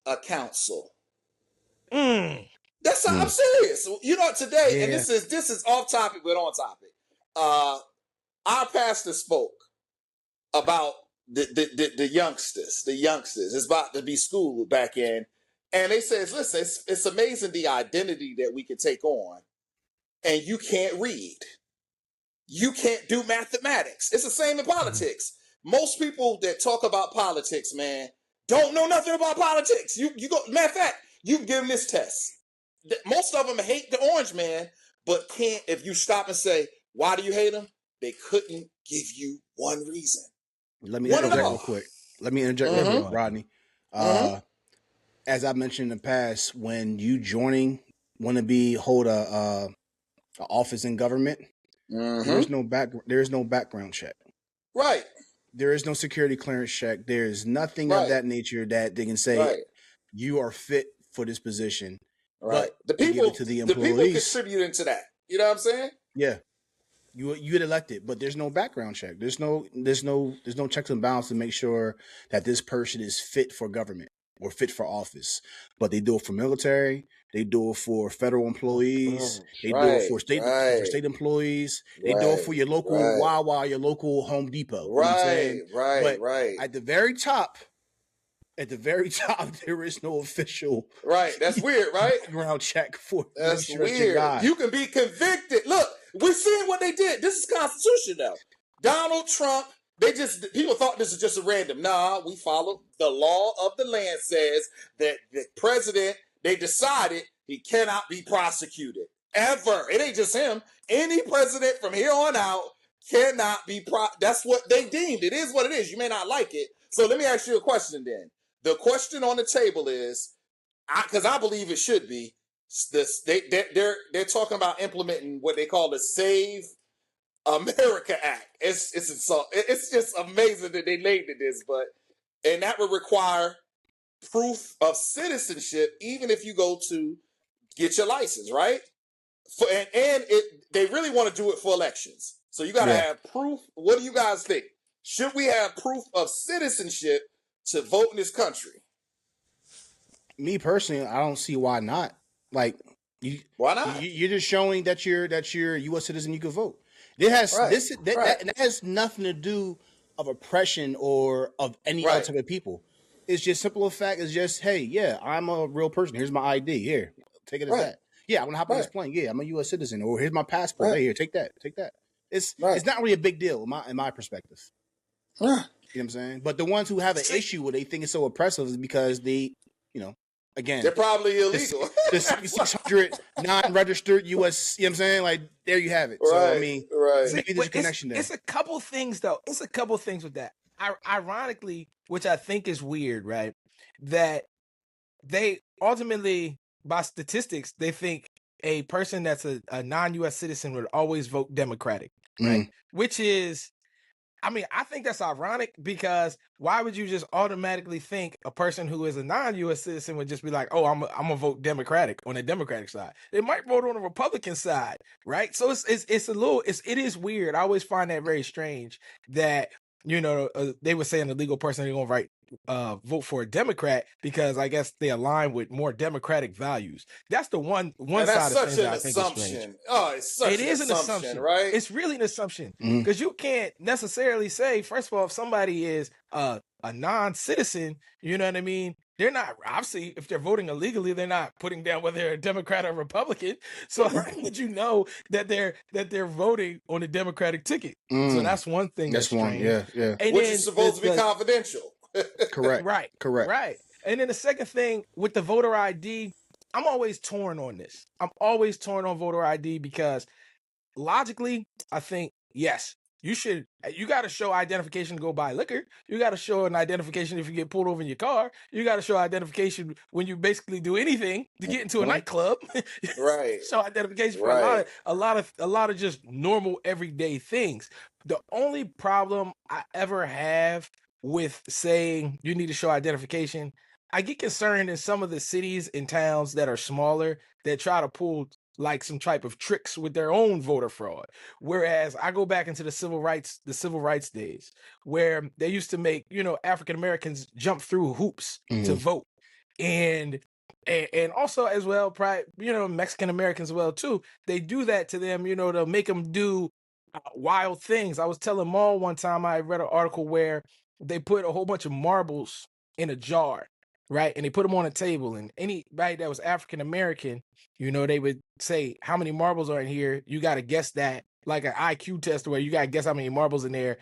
a council. Mm. That's how I'm serious. You know, today, Yeah. and this is off topic, but on topic. Our pastor spoke about the youngsters. The youngsters. It's about to be school back in. And they says, listen, it's amazing the identity that we can take on. And you can't read. You can't do mathematics. It's the same in politics. Most people that talk about politics, man, don't know nothing about politics. You go, matter of fact, you can give them this test. Most of them hate the orange man, but can't, if you stop and say, why do you hate him? They couldn't give you one reason. Let me interject real quick. Real quick, Rodney. As I mentioned in the past, when you want to hold a office in government, there is no background check. Right. There is no security clearance check. There is nothing of that nature that they can say you are fit for this position. Right. But the people contributing to that. You know what I'm saying? Yeah. You get elected, but there's no background check. There's no checks and balances to make sure that this person is fit for government or fit for office. But they do it for military. They do it for federal employees. They do it for state employees. They do it for your local Wawa, your local Home Depot. Right. At the very top, there is no official. Right. That's weird, right? Background check for. That's weird. You can be convicted. Look, we're seeing what they did. This is Constitution, though. Donald Trump. People thought this was just a random. Nah, we follow the law of the land. Says that the president. They decided he cannot be prosecuted ever. It ain't just him. Any president from here on out cannot be. That's what they deemed. It is what it is. You may not like it. So let me ask you a question then. The question on the table is, because I believe it should be, they're talking about implementing what they call the Save America Act. It's just amazing that they named it this, and that would require proof of citizenship, even if you go to get your license, right? They really want to do it for elections. So you got to have proof. What do you guys think? Should we have proof of citizenship to vote in this country? Me personally, I don't see why not. Like, why not? You're just showing that you're a U.S. citizen. You can vote. It has that has nothing to do of oppression or of any other type of people. It's just simple fact. It's just, hey, yeah, I'm a real person. Here's my ID. Here, take it as that. Yeah, I want to hop on this plane. Yeah, I'm a U.S. citizen. Or here's my passport. Hey, here, take that. It's not really a big deal in my perspective. You know what I'm saying? But the ones who have an issue with it, they think it's so oppressive is because they, again, they're probably illegal. The 600 non-registered U.S. You know what I'm saying? Like, there you have it. So I mean, maybe there's a connection there. It's a couple things though. It's a couple things with that. Ironically, which I think is weird, right? That they ultimately, by statistics, they think a person that's a non-U.S. citizen would always vote Democratic, right? Which is, I mean, I think that's ironic because why would you just automatically think a person who is a non-U.S. citizen would just be like, oh, I'm gonna vote Democratic on the Democratic side? They might vote on the Republican side, right? So it is weird. I always find that very strange that they would say an illegal person they're gonna vote for a Democrat because I guess they align with more democratic values. That's the one side of things that I think is strange. Oh, it is an assumption, right? It's really an assumption because you can't necessarily say, first of all, if somebody is a non-citizen, you know what I mean? They're not, obviously, if they're voting illegally, they're not putting down whether they're a Democrat or Republican. So how would you know that they're voting on a Democratic ticket? So that's one thing. That's strange. Yeah. And which is supposed to be confidential. Correct. Right. And then the second thing with the voter ID, I'm always torn on this. I'm always torn on voter ID because logically, I think, yes, you got to show identification to go buy liquor. You got to show an identification if you get pulled over in your car. You got to show identification when you basically do anything to get into a nightclub. Right. Show identification for a lot of just normal everyday things. The only problem I ever have with saying you need to show identification, I get concerned in some of the cities and towns that are smaller that try to pull like some type of tricks with their own voter fraud. Whereas I go back into the civil rights days where they used to make, African Americans jump through hoops to vote. and also as well, Mexican Americans as well too. They do that to them, to make them do wild things. I was telling Maul one time, I read an article where they put a whole bunch of marbles in a jar, right? And they put them on a table, and anybody that was African American, they would say, how many marbles are in here? You got to guess that, like an IQ test where you got to guess how many marbles in there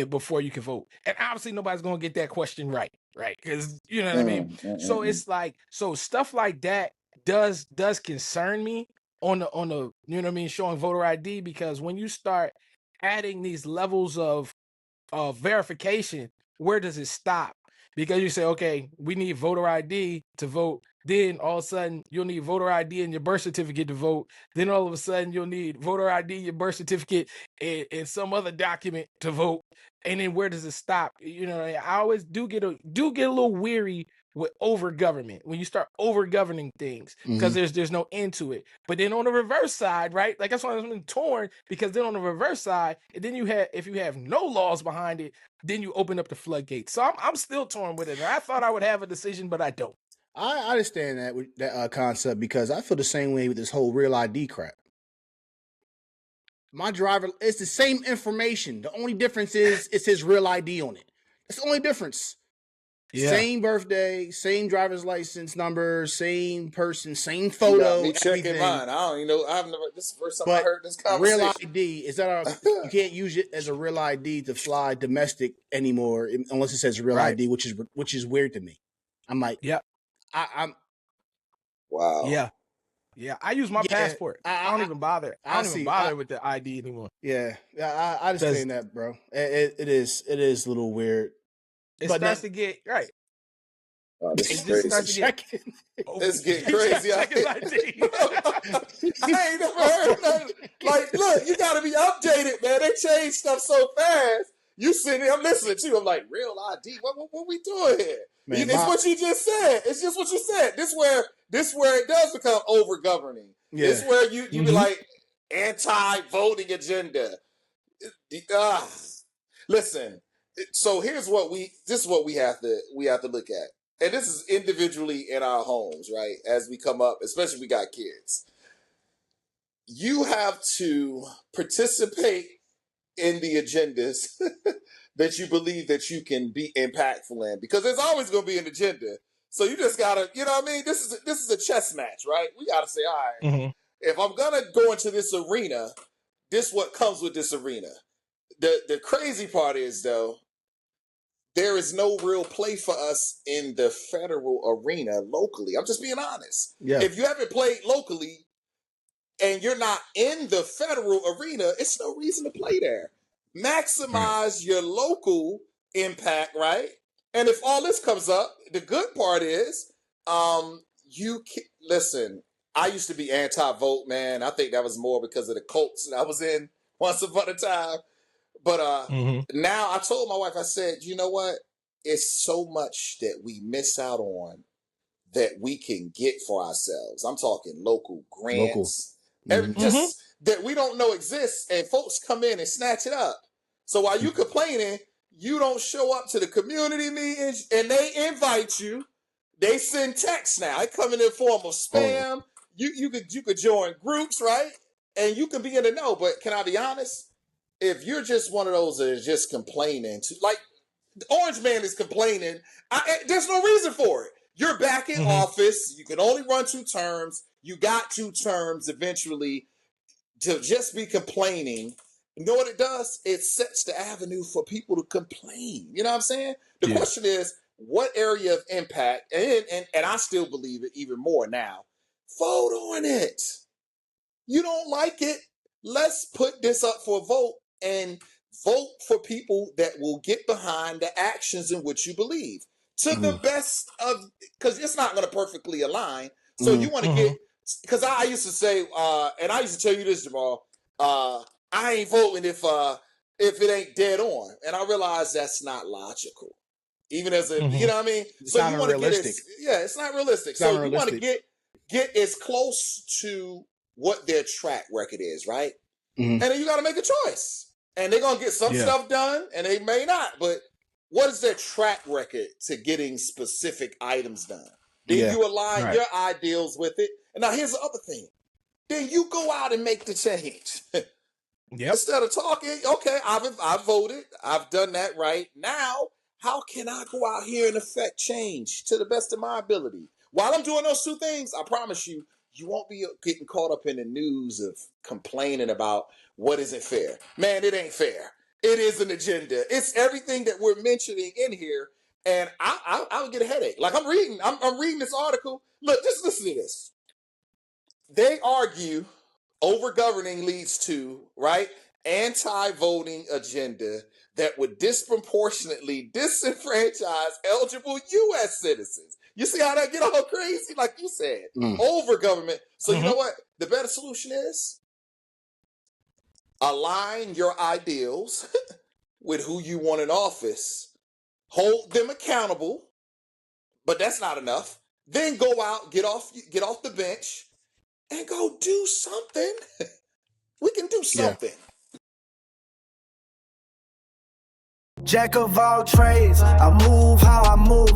before you can vote. And obviously nobody's going to get that question right? Because you know what I mean? So it's like, so stuff like that does concern me on the, you know what I mean, showing voter ID, because when you start adding these levels of verification, where does it stop? Because you say, okay, we need voter ID to vote. Then all of a sudden you'll need voter ID and your birth certificate to vote. Then all of a sudden you'll need voter ID, your birth certificate, and some other document to vote. And then where does it stop? I always do get a little weary with over government when you start over governing things, because there's no end to it. But then on the reverse side, right? Like that's why I'm torn, because then on the reverse side, and then if you have no laws behind it, then you open up the floodgates. So I'm still torn with it. And I thought I would have a decision, but I don't. I understand that concept, because I feel the same way with this whole real ID crap. My driver, it's the same information. The only difference is it says real ID on it. That's the only difference. Yeah. Same birthday, same driver's license number, same person, same photo. Me checking mine. I don't even know. This is the first time I heard this conversation. Real ID is that you can't use it as a real ID to fly domestic anymore unless it says real ID, which is weird to me. I'm like, yeah, I'm. Wow. Yeah. Yeah, I use my passport. I don't even bother. I don't even bother with the ID anymore. Yeah, I understand that, bro. It is a little weird. It starts to get right. Oh, this is crazy. It's getting crazy out here. I ain't never heard nothing. Like, look, you got to be updated, man. They change stuff so fast. You sitting there, I'm listening to you. I'm like, real ID? What we doing here? Man, it's what you just said. It's just what you said. This where it does become over governing. Yeah. This where you be like anti-voting agenda. Listen. So this is what we have to look at. And this is individually in our homes, right? As we come up, especially if we got kids. You have to participate in the agendas that you believe that you can be impactful in, because there's always going to be an agenda. So you just gotta, you know what I mean? This is a chess match, right? We gotta say, all right, if I'm gonna go into this arena, this what comes with this arena. The crazy part is, though, there is no real play for us in the federal arena locally. I'm just being honest. Yeah. If you haven't played locally and you're not in the federal arena, it's no reason to play there. Maximize your local impact, right? And if all this comes up, the good part is, listen, I used to be anti-vote, man. I think that was more because of the cults that I was in once upon a time. But now I told my wife, I said, you know what? It's so much that we miss out on that we can get for ourselves. I'm talking local grants. Just that we don't know exists, and folks come in and snatch it up. So while you complaining, you don't show up to the community meetings, and they invite you. They send texts now. They come in the form of spam. You could join groups, right? And you can be in the know. But can I be honest? If you're just one of those that is just complaining, like the Orange Man is complaining, there's no reason for it. You're back in office. You can only run 2 terms. You got 2 terms eventually. To just be complaining, you know what it does? It sets the avenue for people to complain. You know what I'm saying? The question is, what area of impact, and I still believe it even more now, vote on it. You don't like it? Let's put this up for a vote and vote for people that will get behind the actions in which you believe to the best of, because it's not going to perfectly align. So you want to get, because I used to say, and I used to tell you this, Jamal, I ain't voting if it ain't dead on. And I realized that's not logical. Even as a, you know what I mean? It's so you want to get it's not realistic. So you want to get as close to what their track record is, right? And then you got to make a choice. And they're going to get some stuff done, and they may not. But what is their track record to getting specific items done? Then you align your ideals with it. And now here's the other thing. Then you go out and make the change. Instead of talking, okay, I've voted. I've done that right. Now, how can I go out here and affect change to the best of my ability? While I'm doing those two things, I promise you, you won't be getting caught up in the news of complaining about what isn't fair. Man, it ain't fair. It is an agenda. It's everything that we're mentioning in here. And I would get a headache. Like I'm reading this article. Look, just listen to this. They argue overgoverning leads to, right, anti-voting agenda that would disproportionately disenfranchise eligible U.S. citizens. You see how that get all crazy? Like you said, overgovernment. So you know what? The better solution is align your ideals with who you want in office, hold them accountable, but that's not enough. Then go out, get off the bench, and go do something. We can do something. Jack of all trades, I move how I move.